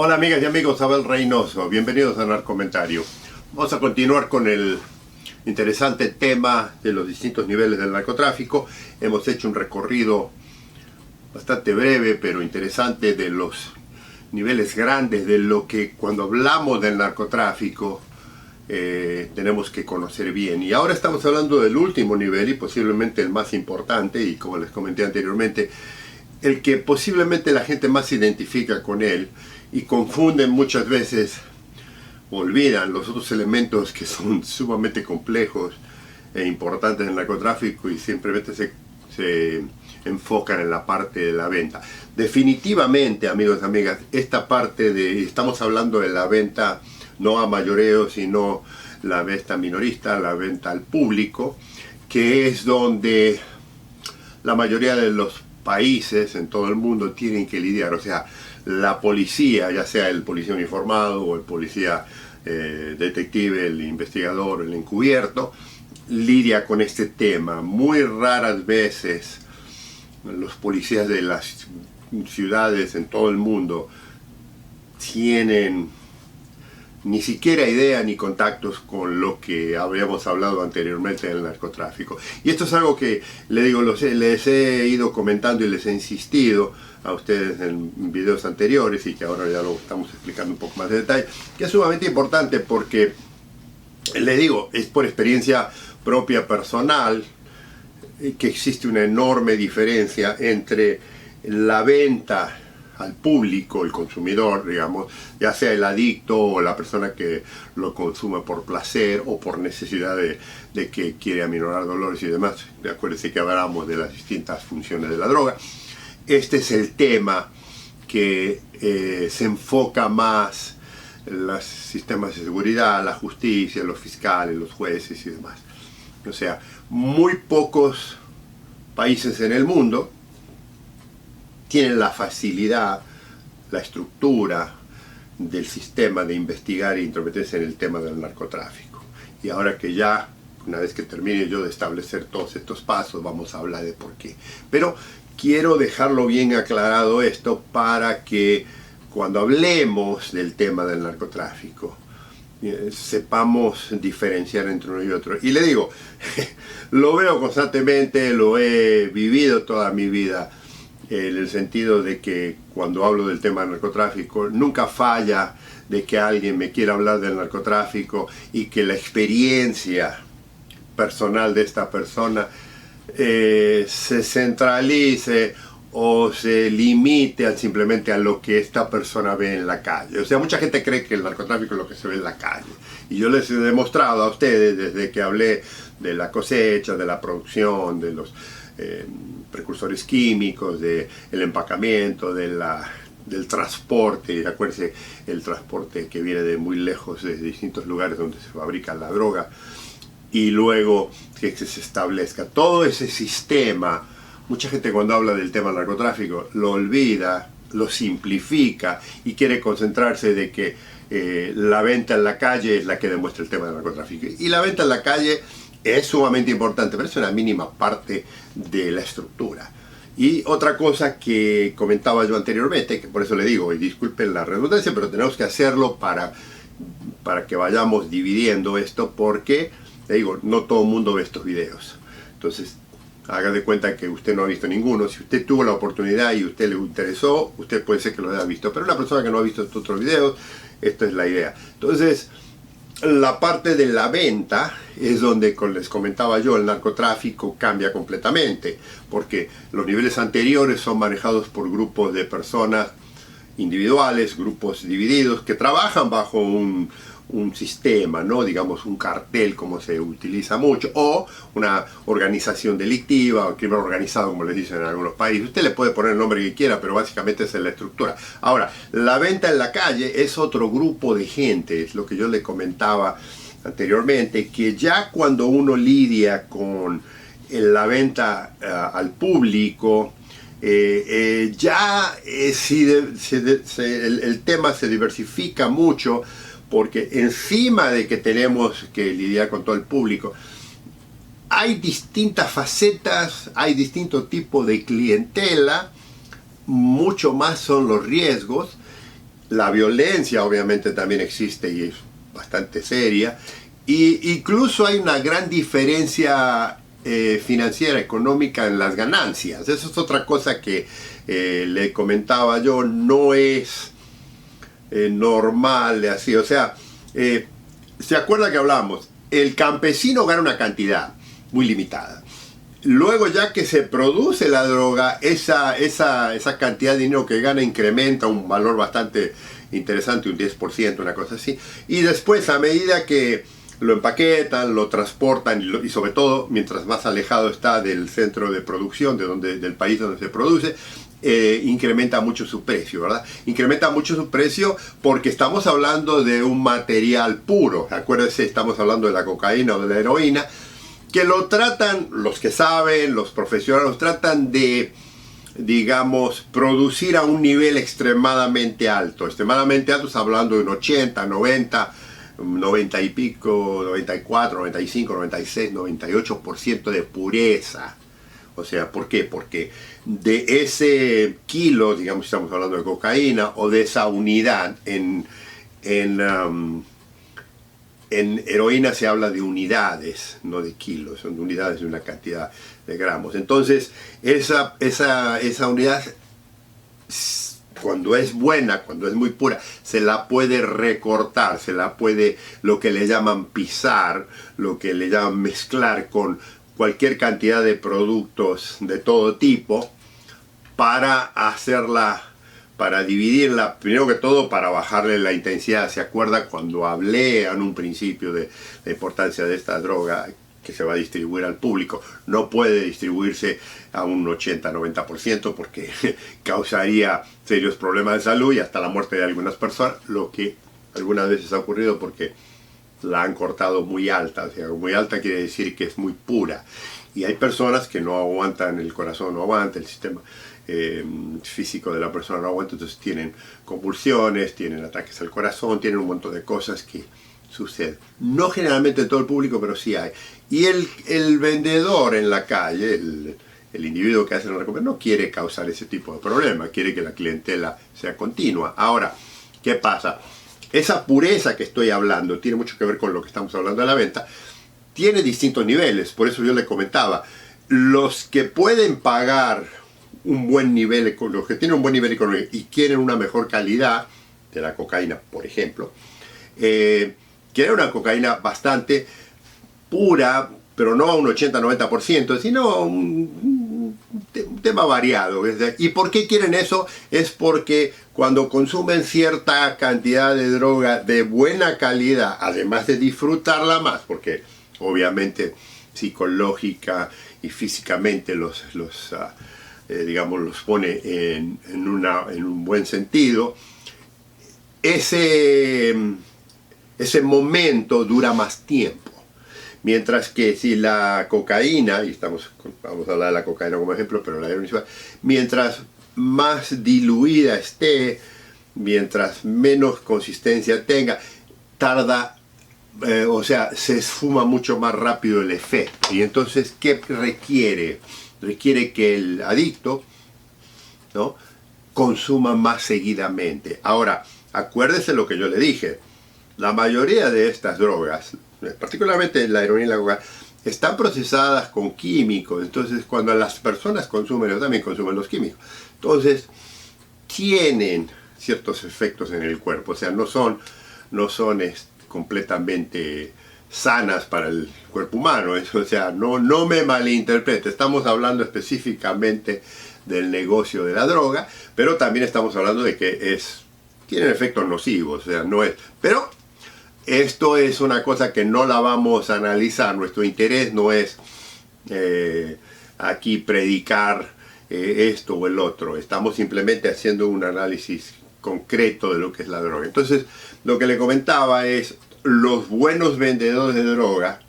Hola amigas y amigos, Abel Reynoso, bienvenidos a Narcomentario. Vamos a continuar con el interesante tema de los distintos niveles del narcotráfico. Hemos hecho un recorrido bastante breve pero interesante de los niveles grandes de lo que cuando hablamos del narcotráfico tenemos que conocer bien. Y ahora estamos hablando del último nivel y posiblemente el más importante, y como les comenté anteriormente, el que posiblemente la gente más se identifica con él y confunden muchas veces, olvidan los otros elementos que son sumamente complejos e importantes en el narcotráfico y simplemente se enfocan en la parte de la venta. Definitivamente, amigos y amigas, esta parte de, estamos hablando de la venta no a mayoreo, sino la venta minorista, la venta al público, que es donde la mayoría de los países en todo el mundo tienen que lidiar. O sea, la policía, ya sea el policía uniformado o el policía detective, el investigador, el encubierto, lidia con este tema. Muy raras veces los policías de las ciudades en todo el mundo tienen ni siquiera idea ni contactos con lo que habíamos hablado anteriormente del narcotráfico. Y esto es algo que, les digo, les he ido comentando y les he insistido a ustedes en videos anteriores y que ahora ya lo estamos explicando un poco más de detalle, que es sumamente importante porque, les digo, es por experiencia propia personal que existe una enorme diferencia entre la venta al público, el consumidor, digamos, ya sea el adicto o la persona que lo consume por placer o por necesidad de que quiere aminorar dolores y demás. Acuérdense que hablamos de las distintas funciones de la droga. Este es el tema que se enfoca más en los sistemas de seguridad, la justicia, los fiscales, los jueces y demás. O sea, muy pocos países en el mundo tienen la facilidad, la estructura del sistema de investigar e intrometerse en el tema del narcotráfico. Y ahora que ya, una vez que termine yo de establecer todos estos pasos, vamos a hablar de por qué. Pero quiero dejarlo bien aclarado esto para que cuando hablemos del tema del narcotráfico, sepamos diferenciar entre uno y otro. Y le digo, lo veo constantemente, lo he vivido toda mi vida, en el sentido de que cuando hablo del tema del narcotráfico nunca falla de que alguien me quiera hablar del narcotráfico y que la experiencia personal de esta persona se centralice o se limite simplemente a lo que esta persona ve en la calle. O sea, mucha gente cree que el narcotráfico es lo que se ve en la calle. Y yo les he demostrado a ustedes, desde que hablé de la cosecha, de la producción, de los precursores químicos, del empacamiento, del transporte. Acuérdense, el transporte que viene de muy lejos, de distintos lugares donde se fabrica la droga, y luego que se establezca todo ese sistema. Mucha gente cuando habla del tema del narcotráfico lo olvida, lo simplifica y quiere concentrarse de que la venta en la calle es la que demuestra el tema del narcotráfico. Y la venta en la calle es sumamente importante, pero es una mínima parte de la estructura. Y otra cosa que comentaba yo anteriormente, que por eso le digo, y disculpen la redundancia, pero tenemos que hacerlo para que vayamos dividiendo esto, porque, le digo, no todo el mundo ve estos videos. Entonces, haga de cuenta que usted no ha visto ninguno. Si usted tuvo la oportunidad y usted le interesó, usted puede ser que lo haya visto. Pero una persona que no ha visto estos otros videos, esta es la idea. Entonces, la parte de la venta es donde, como les comentaba yo, el narcotráfico cambia completamente, porque los niveles anteriores son manejados por grupos de personas individuales, grupos divididos, que trabajan bajo un sistema, ¿no? Digamos un cartel, como se utiliza mucho, o una organización delictiva o crimen organizado, como les dicen en algunos países. Usted le puede poner el nombre que quiera, pero básicamente esa es la estructura. Ahora, la venta en la calle es otro grupo de gente, es lo que yo le comentaba anteriormente, que ya cuando uno lidia con la venta al público, el tema se diversifica mucho, porque encima de que tenemos que lidiar con todo el público, hay distintas facetas, hay distintos tipos de clientela, mucho más son los riesgos, La violencia obviamente también existe y es bastante seria. Y incluso hay una gran diferencia financiera, económica en las ganancias. Eso es otra cosa que le comentaba yo, no es normal así. O sea, ¿se acuerda que hablamos? El campesino gana una cantidad muy limitada. Luego, ya que se produce la droga, esa cantidad de dinero que gana incrementa un valor bastante interesante, un 10%, una cosa así. Y después, a medida que lo empaquetan, lo transportan y sobre todo, mientras más alejado está del centro de producción, del país donde se produce, incrementa mucho su precio, ¿verdad? Incrementa mucho su precio porque estamos hablando de un material puro. Acuérdense, estamos hablando de la cocaína o de la heroína, que lo tratan, los que saben, los profesionales, los tratan de, digamos, producir a un nivel extremadamente alto. Extremadamente alto, estamos hablando de un 80, 90 y pico, 94, 95, 96, 98% de pureza. O sea, ¿por qué? Porque de ese kilo, digamos, estamos hablando de cocaína, o de esa unidad, en heroína se habla de unidades, no de kilos, son unidades de una cantidad de gramos. Entonces, esa unidad, cuando es buena, cuando es muy pura, se la puede recortar, se la puede, lo que le llaman pisar, lo que le llaman mezclar con cualquier cantidad de productos de todo tipo para hacerla, para dividirla, primero que todo para bajarle la intensidad. ¿Se acuerda cuando hablé en un principio de la importancia de esta droga que se va a distribuir al público? No puede distribuirse a un 80-90% porque causaría serios problemas de salud y hasta la muerte de algunas personas, lo que algunas veces ha ocurrido porque la han cortado muy alta. O sea, muy alta quiere decir que es muy pura. Y hay personas que no aguantan, el corazón no aguanta, el sistema físico de la persona no aguanta, entonces tienen convulsiones, tienen ataques al corazón, tienen un montón de cosas que suceden. No generalmente en todo el público, pero sí hay. Y el vendedor en la calle, el individuo que hace la recomendación, no quiere causar ese tipo de problema, quiere que la clientela sea continua. Ahora, ¿qué pasa? Esa pureza que estoy hablando tiene mucho que ver con lo que estamos hablando de la venta. Tiene distintos niveles, por eso yo le comentaba. Los que pueden pagar un buen nivel, los que tienen un buen nivel económico y quieren una mejor calidad de la cocaína, por ejemplo, quieren una cocaína bastante pura, pero no a un 80-90%, sino un tema variado. ¿Y por qué quieren eso? Es porque cuando consumen cierta cantidad de droga de buena calidad, además de disfrutarla más, porque obviamente psicológica y físicamente los pone en un buen sentido, ese momento dura más tiempo. Mientras que si la cocaína, y vamos a hablar de la cocaína como ejemplo, pero la heroína, mientras más diluida esté, mientras menos consistencia tenga, tarda, o sea, se esfuma mucho más rápido el efecto. Y entonces, ¿qué requiere? Requiere que el adicto, ¿no?, consuma más seguidamente. Ahora, acuérdese lo que yo le dije. La mayoría de estas drogas, particularmente la heroína y la cocaína, están procesadas con químicos. Entonces, cuando las personas consumen, ellos también consumen los químicos. Entonces, tienen ciertos efectos en el cuerpo. O sea, no son completamente sanas para el cuerpo humano. O sea, no me malinterprete. Estamos hablando específicamente del negocio de la droga, pero también estamos hablando de que tienen efectos nocivos. O sea, no es... Pero esto es una cosa que no la vamos a analizar. Nuestro interés no es aquí predicar esto o el otro. Estamos simplemente haciendo un análisis concreto de lo que es la droga. Entonces, lo que le comentaba es los buenos vendedores de droga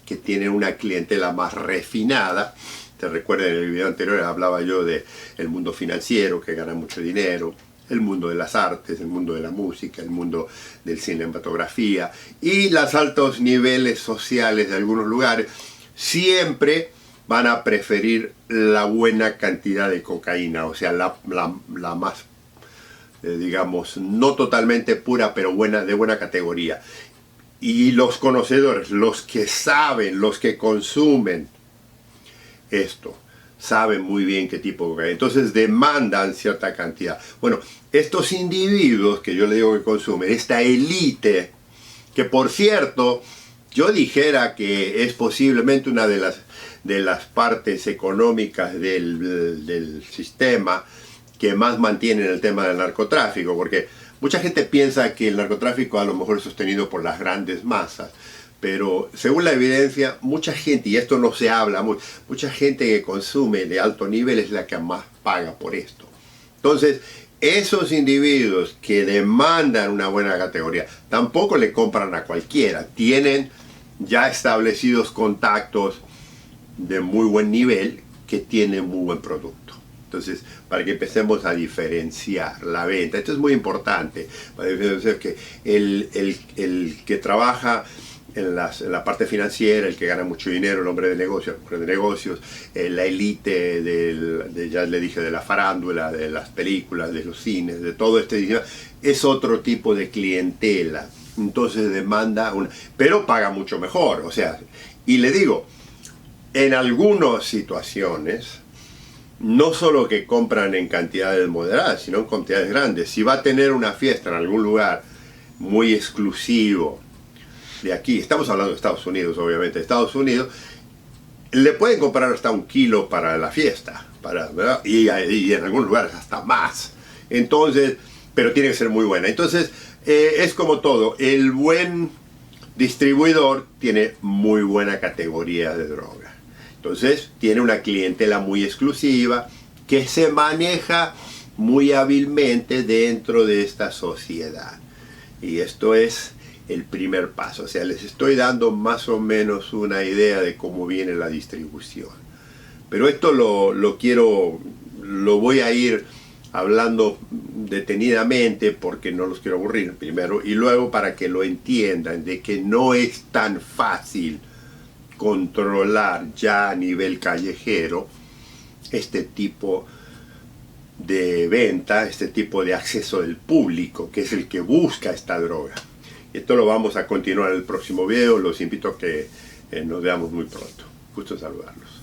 que tienen una clientela más refinada. Te recuerdan, en el video anterior hablaba yo de el mundo financiero que gana mucho dinero, el mundo de las artes, el mundo de la música, el mundo del cinematografía y los altos niveles sociales de algunos lugares, siempre van a preferir la buena cantidad de cocaína, o sea, la más digamos, no totalmente pura, pero de buena categoría. Y los conocedores, los que saben, los que consumen esto, saben muy bien qué tipo de cocaína. Entonces demandan cierta cantidad. Bueno, estos individuos que yo le digo que consumen, esta élite, que por cierto, yo dijera que es posiblemente una de las partes económicas del sistema que más mantienen el tema del narcotráfico, porque mucha gente piensa que el narcotráfico a lo mejor es sostenido por las grandes masas, pero según la evidencia, mucha gente, y esto no se habla, mucha gente que consume de alto nivel es la que más paga por esto. Entonces, esos individuos que demandan una buena categoría, tampoco le compran a cualquiera, tienen ya establecidos contactos de muy buen nivel que tienen muy buen producto. Entonces, para que empecemos a diferenciar la venta, esto es muy importante, para diferenciar que el que trabaja en la parte financiera, el que gana mucho dinero, el hombre de negocios, la élite ya le dije, de la farándula, de las películas, de los cines, de todo este, es otro tipo de clientela. Entonces demanda pero paga mucho mejor, o sea, y le digo, en algunas situaciones, no solo que compran en cantidades moderadas, sino en cantidades grandes. Si va a tener una fiesta en algún lugar muy exclusivo de aquí, estamos hablando de Estados Unidos, obviamente, Estados Unidos, le pueden comprar hasta 1 kilo para la fiesta, ¿verdad? Y en algunos lugares hasta más. Entonces, pero tiene que ser muy buena. Entonces, es como todo, el buen distribuidor tiene muy buena categoría de droga. Entonces tiene una clientela muy exclusiva que se maneja muy hábilmente dentro de esta sociedad. Y esto es el primer paso. O sea, les estoy dando más o menos una idea de cómo viene la distribución. Pero esto lo voy a ir hablando detenidamente porque no los quiero aburrir primero. Y luego para que lo entiendan de que no es tan fácil controlar ya a nivel callejero este tipo de venta, este tipo de acceso del público, que es el que busca esta droga. Esto lo vamos a continuar en el próximo video, los invito a que nos veamos muy pronto. Gusto en saludarlos.